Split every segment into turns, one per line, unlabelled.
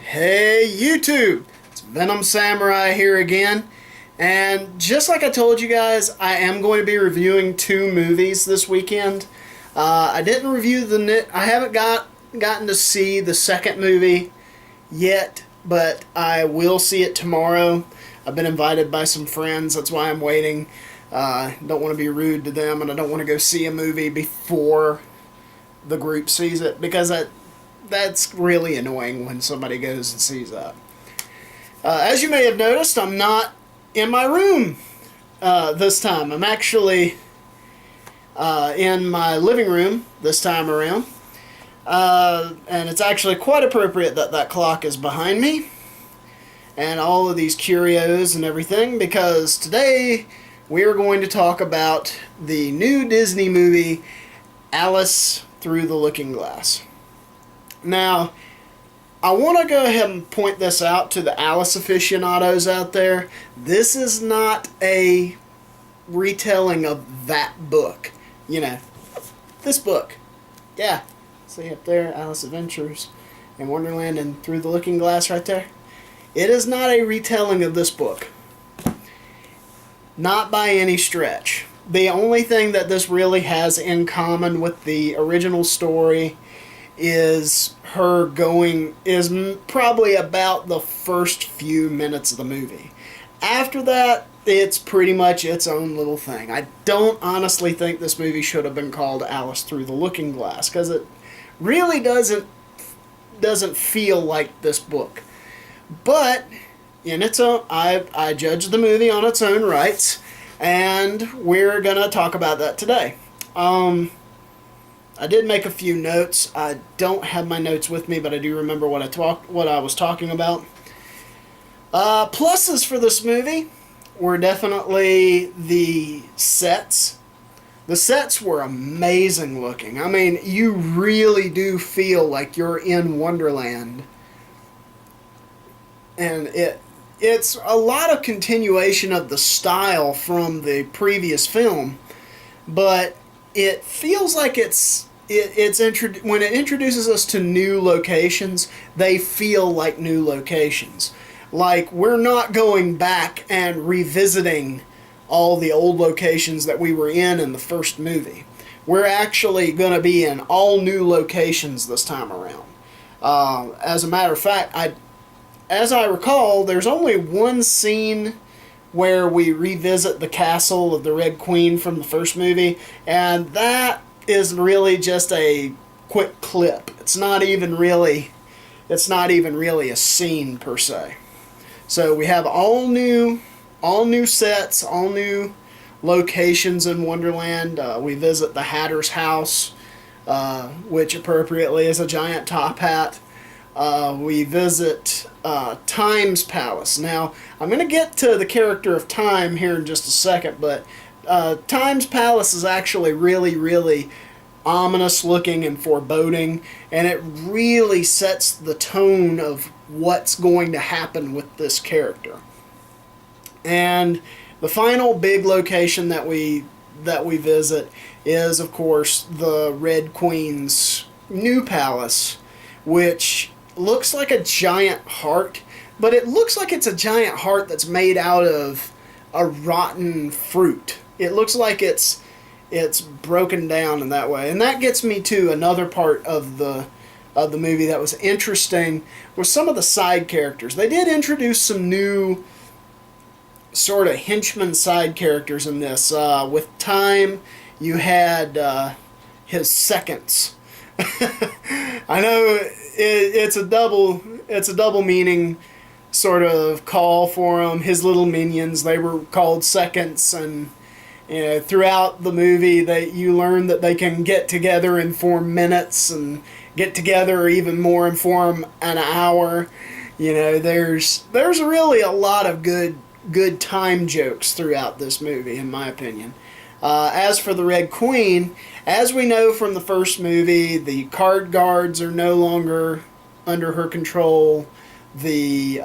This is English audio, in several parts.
Hey YouTube, it's Venom Samurai here again, and just like I told you guys, I am going to be reviewing two movies this weekend. I didn't review I haven't gotten to see the second movie yet, but I will see it tomorrow. I've been invited by some friends, that's why I'm waiting. Don't want to be rude to them, and I don't want to go see a movie before the group sees it because that's really annoying when somebody goes and sees that. As you may have noticed, I'm not in my room this time. I'm actually in my living room this time around. And it's actually quite appropriate that that clock is behind me and all of these curios and everything, because today we are going to talk about the new Disney movie Alice Through the Looking Glass. Now, I want to go ahead and point this out to the Alice aficionados out there. This is not a retelling of that book. You know, this book. Yeah, see up there, Alice Adventures in Wonderland and Through the Looking Glass right there. It is not a retelling of this book. Not by any stretch. The only thing that this really has in common with the original story is probably about the first few minutes of the movie. After that, it's pretty much its own little thing. I don't honestly think this movie should have been called Alice Through the Looking Glass, because it really doesn't feel like this book. But in its own, I judge the movie on its own rights, and we're gonna talk about that today. I did make a few notes. I don't have my notes with me, but I do remember what I was talking about. Pluses for this movie were definitely the sets. The sets were amazing looking. I mean, you really do feel like you're in Wonderland. And it's a lot of continuation of the style from the previous film, but it feels like when it introduces us to new locations, they feel like new locations. Like, we're not going back and revisiting all the old locations that we were in the first movie. We're actually going to be in all new locations this time around. As a matter of fact, as I recall, there's only one scene where we revisit the castle of the Red Queen from the first movie, and that is really just a quick clip. It's not even really a scene per se. So we have all new sets, all new locations in Wonderland. We visit the Hatter's house, which appropriately is a giant top hat. We visit Time's palace. Now, I'm going to get to the character of Time here in just a second, but Time's palace is actually really, really ominous looking and foreboding, and it really sets the tone of what's going to happen with this character. And the final big location that we visit is, of course, the Red Queen's new palace, which looks like a giant heart, but it looks like it's a giant heart that's made out of a rotten fruit. It looks like it's broken down in that way. And that gets me to another part of the movie that was interesting, with some of the side characters. They did introduce some new sort of henchman side characters in this. With Time, you had his seconds. I know it's a double meaning sort of call for them. His little minions, they were called seconds, and you know, throughout the movie you learn that they can get together and form minutes, and get together even more and form an hour. You know, there's really a lot of good time jokes throughout this movie, in my opinion. As for the Red Queen, as we know from the first movie, the card guards are no longer under her control. The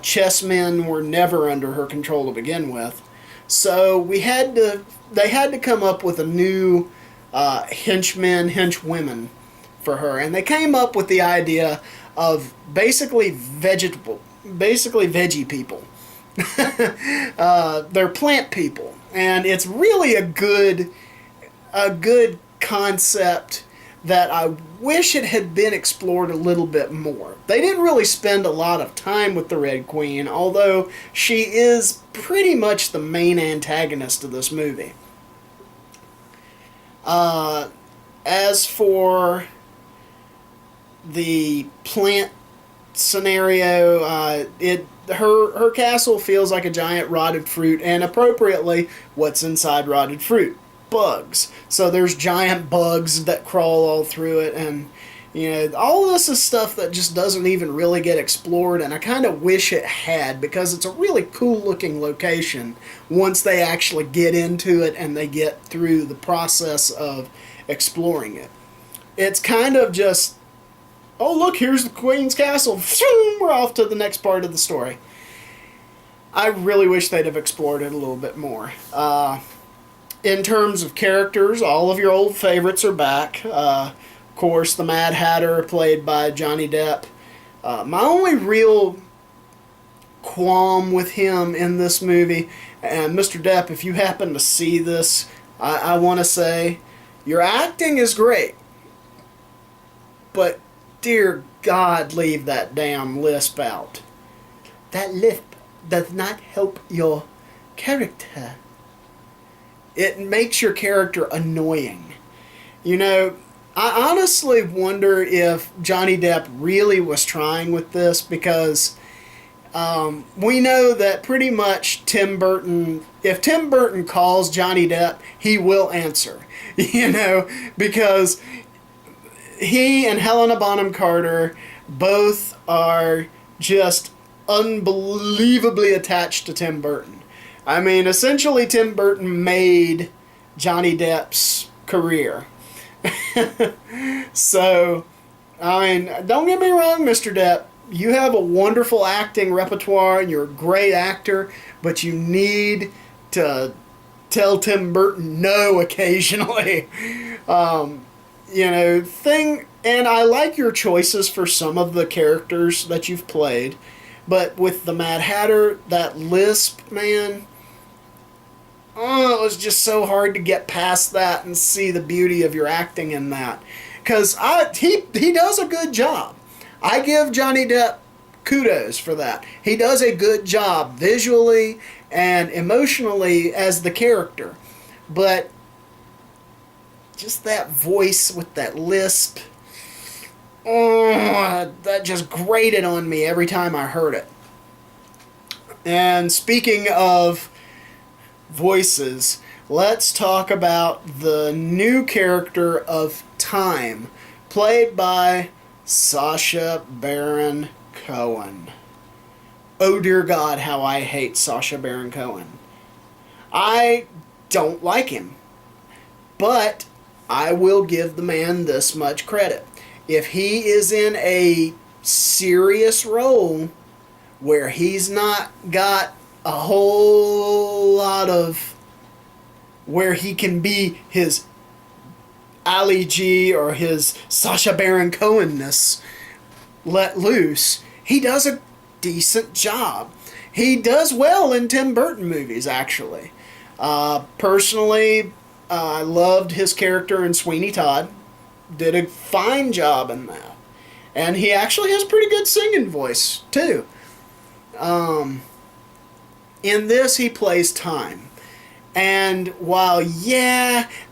chessmen were never under her control to begin with. So they had to come up with a new henchwomen for her. And they came up with the idea of basically veggie people. They're plant people, and it's really a good concept that I wish it had been explored a little bit more. They didn't really spend a lot of time with the Red Queen, although she is pretty much the main antagonist of this movie. As for the plant scenario, her castle feels like a giant rotted fruit, and appropriately, what's inside rotted fruit? Bugs. So there's giant bugs that crawl all through it, and all this is stuff that just doesn't even really get explored, and I kind of wish it had, because it's a really cool looking location once they actually get into it and they get through the process of exploring it. It's kind of just, oh look, here's the Queen's castle, we're off to the next part of the story. I really wish they'd have explored it a little bit more. In terms of characters, all of your old favorites are back. Of course, the Mad Hatter, played by Johnny Depp. My only real qualm with him in this movie, and Mr. Depp, if you happen to see this, I want to say, your acting is great, but dear God, leave that damn lisp out. That lisp does not help your character. It makes your character annoying. I honestly wonder if Johnny Depp really was trying with this, because we know that pretty much Tim Burton, if Tim Burton calls Johnny Depp, he will answer. Because he and Helena Bonham Carter both are just unbelievably attached to Tim Burton. I mean, essentially, Tim Burton made Johnny Depp's career. So, I mean, don't get me wrong, Mr. Depp. You have a wonderful acting repertoire, and you're a great actor, but you need to tell Tim Burton no occasionally. And I like your choices for some of the characters that you've played, but with the Mad Hatter, that lisp, man, it was just so hard to get past that and see the beauty of your acting in that. Because he does a good job. I give Johnny Depp kudos for that. He does a good job visually and emotionally as the character. But just that voice with that lisp, that just grated on me every time I heard it. And speaking of voices, let's talk about the new character of Time, played by Sacha Baron Cohen. Oh dear God, how I hate Sacha Baron Cohen. I don't like him, but I will give the man this much credit. If he is in a serious role where he's not got a whole lot of where he can be his Ali G or his Sacha Baron Cohen-ness let loose, he does a decent job. He does well in Tim Burton movies, actually. Personally, I loved his character in Sweeney Todd. Did a fine job in that. And he actually has a pretty good singing voice, too. In this, he plays Time. And while,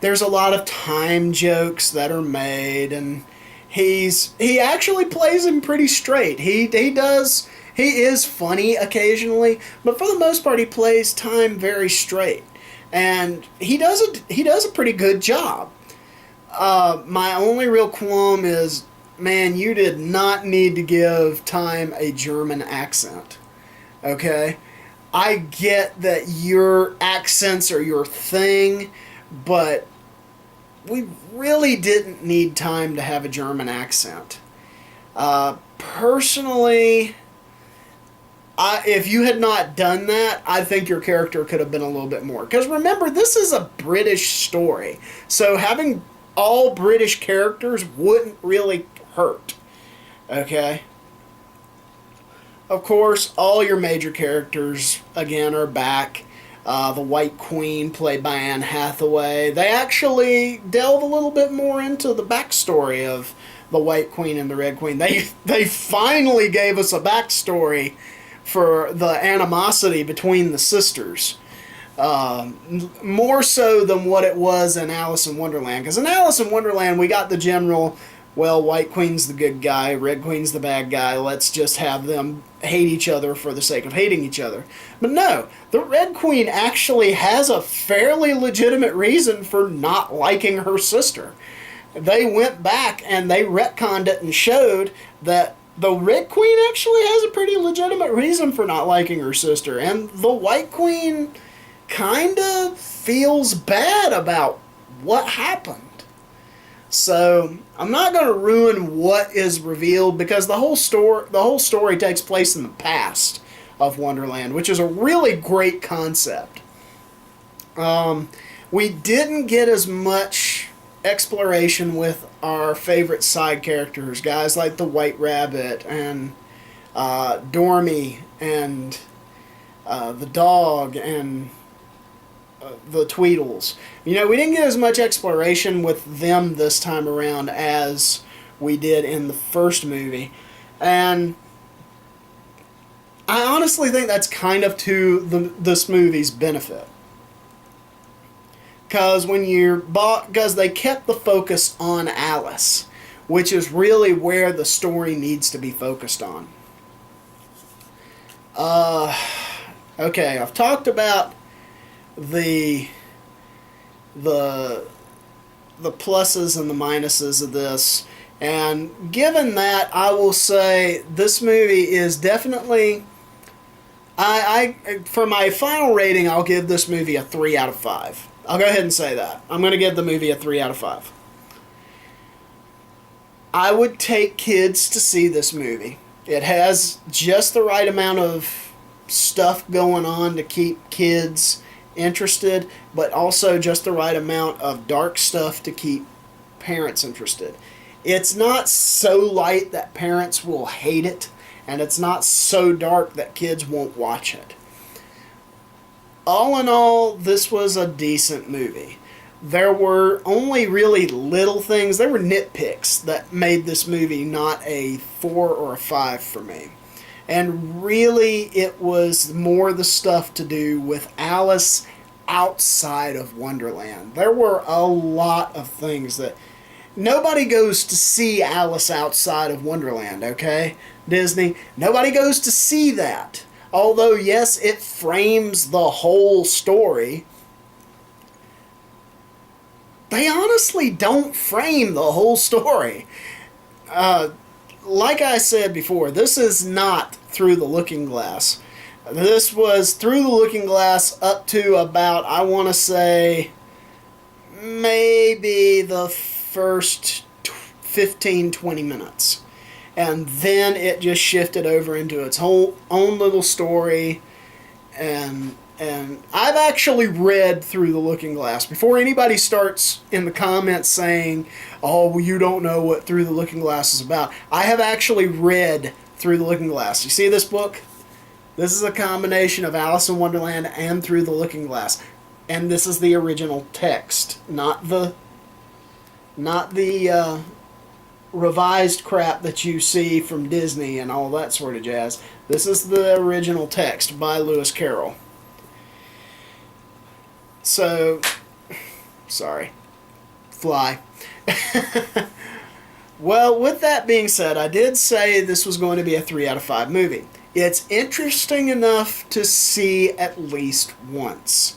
there's a lot of time jokes that are made, and he actually plays him pretty straight. He is funny occasionally, but for the most part, he plays Time very straight. And he does a pretty good job. My only real qualm is, man, you did not need to give Time a German accent. Okay? I get that your accents are your thing, but we really didn't need Time to have a German accent. Personally, if you had not done that, I think your character could have been a little bit more. Because remember, this is a British story, so having all British characters wouldn't really hurt. Okay? Of course, all your major characters, again, are back. The White Queen, played by Anne Hathaway. They actually delve a little bit more into the backstory of the White Queen and the Red Queen. They finally gave us a backstory for the animosity between the sisters. More so than what it was in Alice in Wonderland. Because in Alice in Wonderland, we got the general, well, White Queen's the good guy, Red Queen's the bad guy, let's just have them hate each other for the sake of hating each other. But no, the Red Queen actually has a fairly legitimate reason for not liking her sister. They went back and they retconned it and showed that the Red Queen actually has a pretty legitimate reason for not liking her sister. And the White Queen kind of feels bad about what happened. So I'm not going to ruin what is revealed because the whole story takes place in the past of Wonderland, which is a really great concept. We didn't get as much exploration with our favorite side characters, guys like the White Rabbit and Dormy and the dog and the Tweedles. You know, we didn't get as much exploration with them this time around as we did in the first movie. And I honestly think that's kind of to this movie's benefit. Because they kept the focus on Alice, which is really where the story needs to be focused on. Okay, I've talked about the pluses and the minuses of this, and given that, I will say this movie is definitely, for my final rating, I'll give this movie a 3 out of 5. I'll go ahead and say that. I'm going to give the movie a 3 out of 5. I would take kids to see this movie. It has just the right amount of stuff going on to keep kids interested, but also just the right amount of dark stuff to keep parents interested. It's not so light that parents will hate it, and it's not so dark that kids won't watch it. All in all, this was a decent movie. There were only really little things, there were nitpicks that made this movie not a 4 or a 5 for me. And really, it was more the stuff to do with Alice outside of Wonderland. There were a lot of things that... Nobody goes to see Alice outside of Wonderland, okay? Disney. Nobody goes to see that. Although, yes, it frames the whole story. They honestly don't frame the whole story. Like I said before, this is not Through the Looking Glass. This was Through the Looking Glass up to about, I want to say, maybe the first 15-20 minutes. And then it just shifted over into its own little story. And I've actually read Through the Looking Glass. Before anybody starts in the comments saying, oh, well, you don't know what Through the Looking Glass is about, I have actually read Through the Looking Glass. You see this book? This is a combination of Alice in Wonderland and Through the Looking Glass. And this is the original text, not the revised crap that you see from Disney and all that sort of jazz. This is the original text by Lewis Carroll. So, sorry. Fly. Well, with that being said, I did say this was going to be a 3 out of 5 movie. It's interesting enough to see at least once.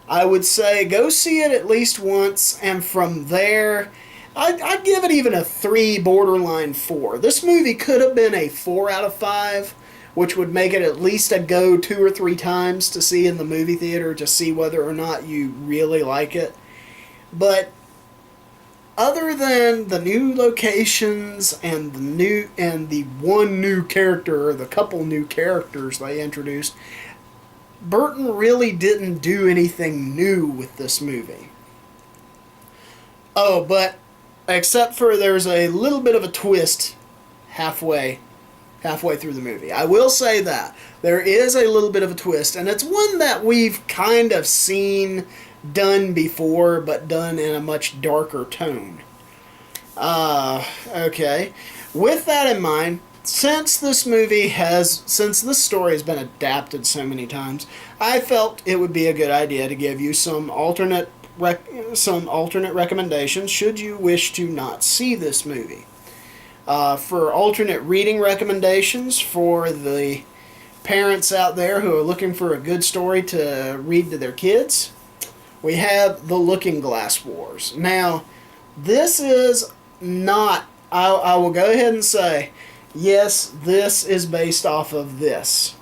I would say go see it at least once, and from there, I'd give it even a 3, borderline 4. This movie could have been a 4 out of 5, which would make it at least a go 2 or 3 times to see in the movie theater to see whether or not you really like it. But other than the new locations and the one new character, or the couple new characters they introduced, Burton really didn't do anything new with this movie. Oh, but except for there's a little bit of a twist halfway halfway through the movie. I will say that. There is a little bit of a twist, and it's one that we've kind of seen done before, but done in a much darker tone. Okay. With that in mind, since this story has been adapted so many times, I felt it would be a good idea to give you some alternate recommendations should you wish to not see this movie. For alternate reading recommendations for the parents out there who are looking for a good story to read to their kids, we have The Looking Glass Wars. Now, this is not, I will go ahead and say, yes, this is based off of this.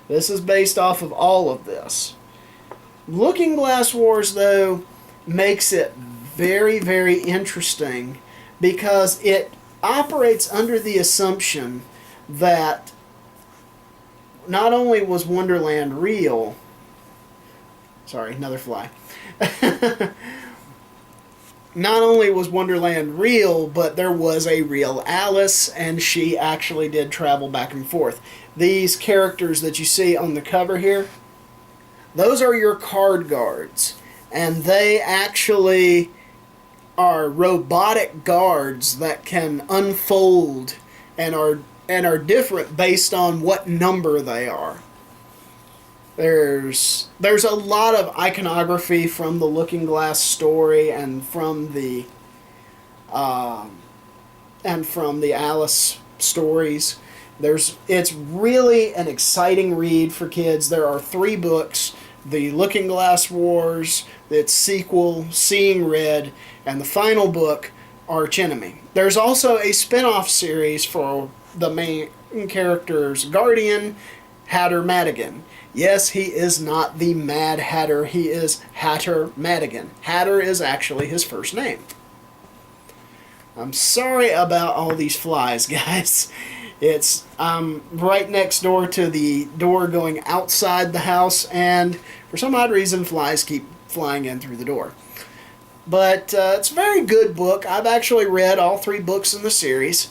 This is based off of all of this. Looking Glass Wars, though, makes it very, very interesting because it operates under the assumption that not only was Wonderland real, sorry, another fly. Not only was Wonderland real, but there was a real Alice, and she actually did travel back and forth. These characters that you see on the cover here, those are your card guards, and they actually are robotic guards that can unfold and are different based on what number they are. There's a lot of iconography from the Looking Glass story and from the Alice stories. It's really an exciting read for kids. There are 3 books: the Looking Glass Wars, its sequel, Seeing Red, and the final book, Arch Enemy. There's also a spin-off series for the main character's guardian, Hatter Madigan. Yes, he is not the Mad Hatter. He is Hatter Madigan. Hatter is actually his first name. I'm sorry about all these flies, guys. I'm right next door to the door going outside the house, and for some odd reason, flies keep flying in through the door. But it's a very good book. I've actually read all 3 books in the series.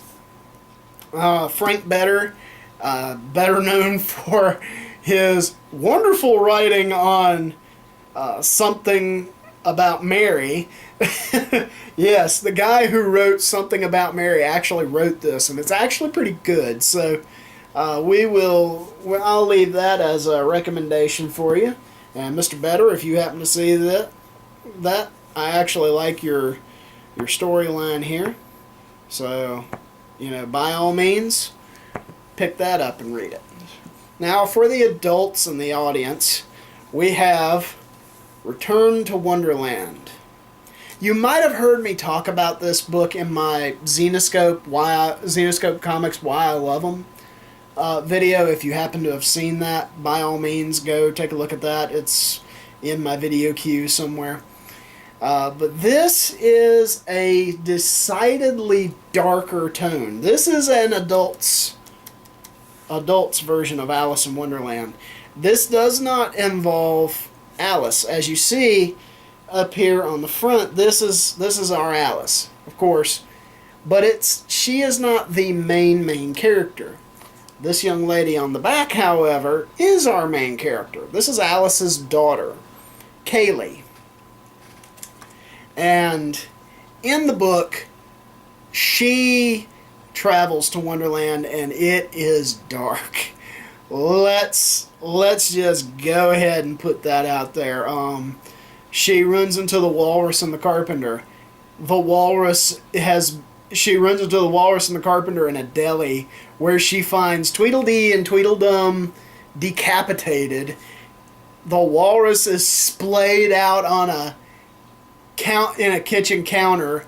Frank Better, better known for his wonderful writing on Something About Mary. Yes, the guy who wrote Something About Mary actually wrote this, and it's actually pretty good. So I'll leave that as a recommendation for you. And Mr. Better, if you happen to see that I actually like your storyline here. So, by all means, pick that up and read it. Now, for the adults in the audience, we have Return to Wonderland. You might have heard me talk about this book in my Xenoscope Comics Why I Love Them video. If you happen to have seen that, by all means, go take a look at that. It's in my video queue somewhere. But this is a decidedly darker tone. This is an adult's version of Alice in Wonderland. This does not involve Alice. As you see up here on the front, this is our Alice, of course, but she is not the main character. This young lady on the back, however, is our main character. This is Alice's daughter, Kaylee. And in the book, she travels to Wonderland, and it is dark. Let's just go ahead and put that out there. She runs into the Walrus and the Carpenter. She runs into the Walrus and the Carpenter in a deli where she finds Tweedledee and Tweedledum decapitated. The Walrus is splayed out on a kitchen counter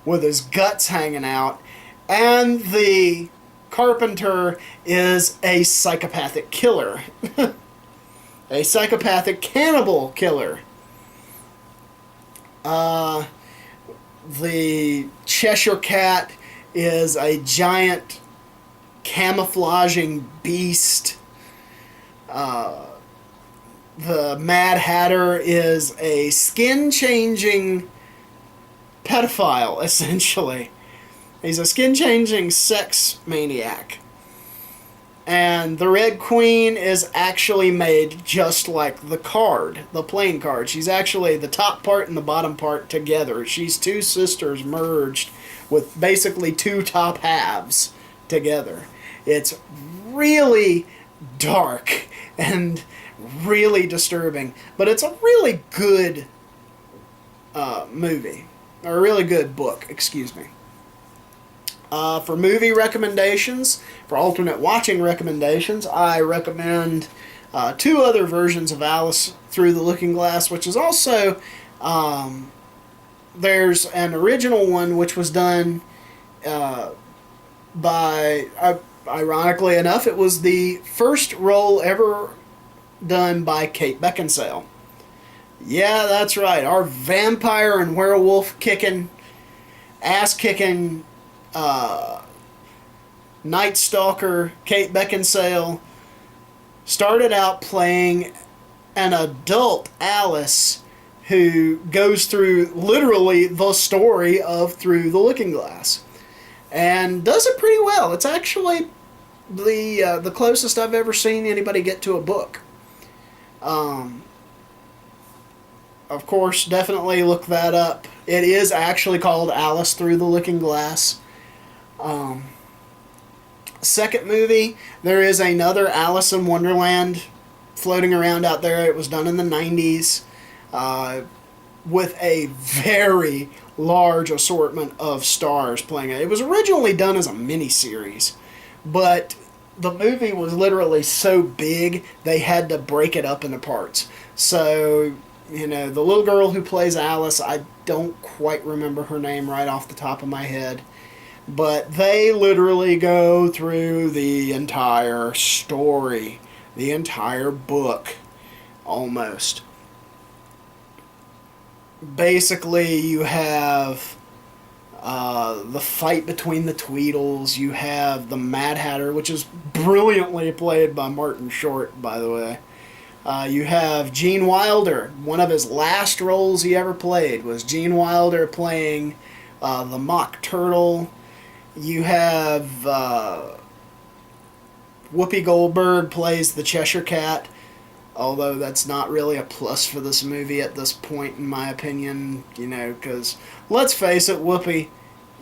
with his guts hanging out, and the Carpenter is a psychopathic killer. A psychopathic cannibal killer. The Cheshire Cat is a giant camouflaging beast. The Mad Hatter is a skin-changing pedophile, essentially. He's a skin-changing sex maniac. And the Red Queen is actually made just like the card, the playing card. She's actually the top part and the bottom part together. She's two sisters merged with basically two top halves together. It's really dark and really disturbing, but it's a really good movie, or a really good book, excuse me. For movie recommendations, for alternate watching recommendations, I recommend two other versions of Alice Through the Looking Glass, which is also, there's an original one which was done by, ironically enough, it was the first role ever done by Kate Beckinsale. Yeah, that's right. Our vampire and werewolf kicking, ass kicking, Night Stalker Kate Beckinsale started out playing an adult Alice who goes through literally the story of Through the Looking Glass, and does it pretty well. It's actually the closest I've ever seen anybody get to a book. Of course, definitely look that up. It is actually called Alice Through the Looking Glass. Second movie, there is another Alice in Wonderland floating around out there. It was done in the 90s with a very large assortment of stars playing it. It was originally done as a miniseries, but the movie was literally so big they had to break it up into parts. So, you know, the little girl who plays Alice, I don't quite remember her name right off the top of my head, but they literally go through the entire story, the entire book, almost. Basically, you have the fight between the Tweedles, you have the Mad Hatter, which is brilliantly played by Martin Short, by the way. You have Gene Wilder. One of his last roles he ever played was Gene Wilder playing the Mock Turtle. You have Whoopi Goldberg plays the Cheshire Cat, although that's not really a plus for this movie at this point, in my opinion, you know, because let's face it, Whoopi,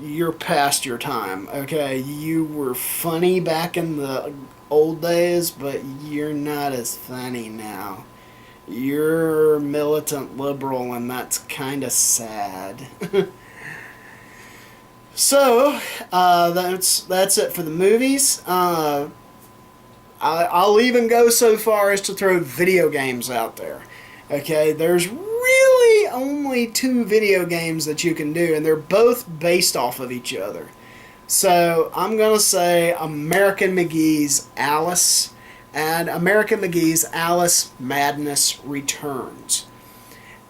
you're past your time, okay? You were funny back in the old days, but you're not as funny now. You're militant liberal, and that's kind of sad. So, that's it for the movies. I'll even go so far as to throw video games out there. Okay, there's really only 2 video games that you can do, and they're both based off of each other. So I'm going to say American McGee's Alice and American McGee's Alice Madness Returns.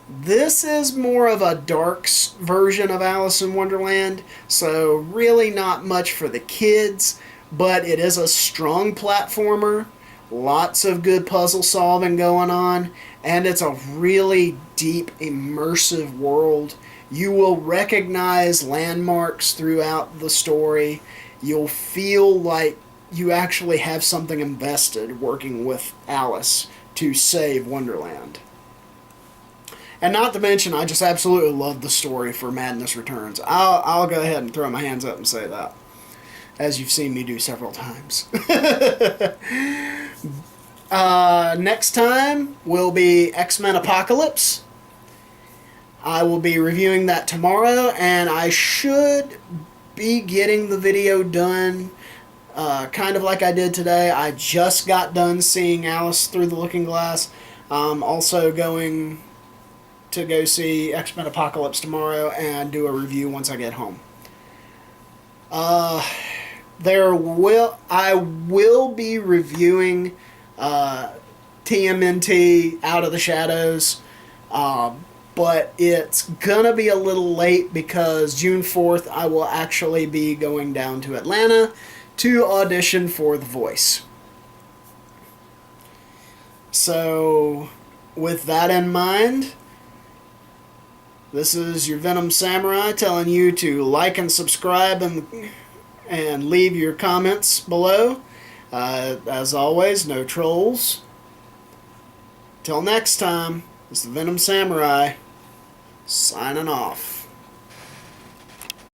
This is more of a dark version of Alice in Wonderland, so really not much for the kids, but it is a strong platformer, lots of good puzzle solving going on, and it's a really deep, immersive world. You will recognize landmarks throughout the story. You'll feel like you actually have something invested working with Alice to save Wonderland. And not to mention, I just absolutely love the story for Madness Returns. I'll go ahead and throw my hands up and say that, as you've seen me do several times. Next time will be X-Men Apocalypse. I will be reviewing that tomorrow, and I should be getting the video done kind of like I did today. I just got done seeing Alice Through the Looking Glass. I'm also going to go see X-Men Apocalypse tomorrow and do a review once I get home. I will be reviewing TMNT Out of the Shadows, but it's gonna be a little late because June 4th I will actually be going down to Atlanta to audition for The Voice. So, with that in mind, this is your Venom Samurai telling you to like and subscribe and leave your comments below. As always, no trolls. Till next time, it's the Venom Samurai signing off.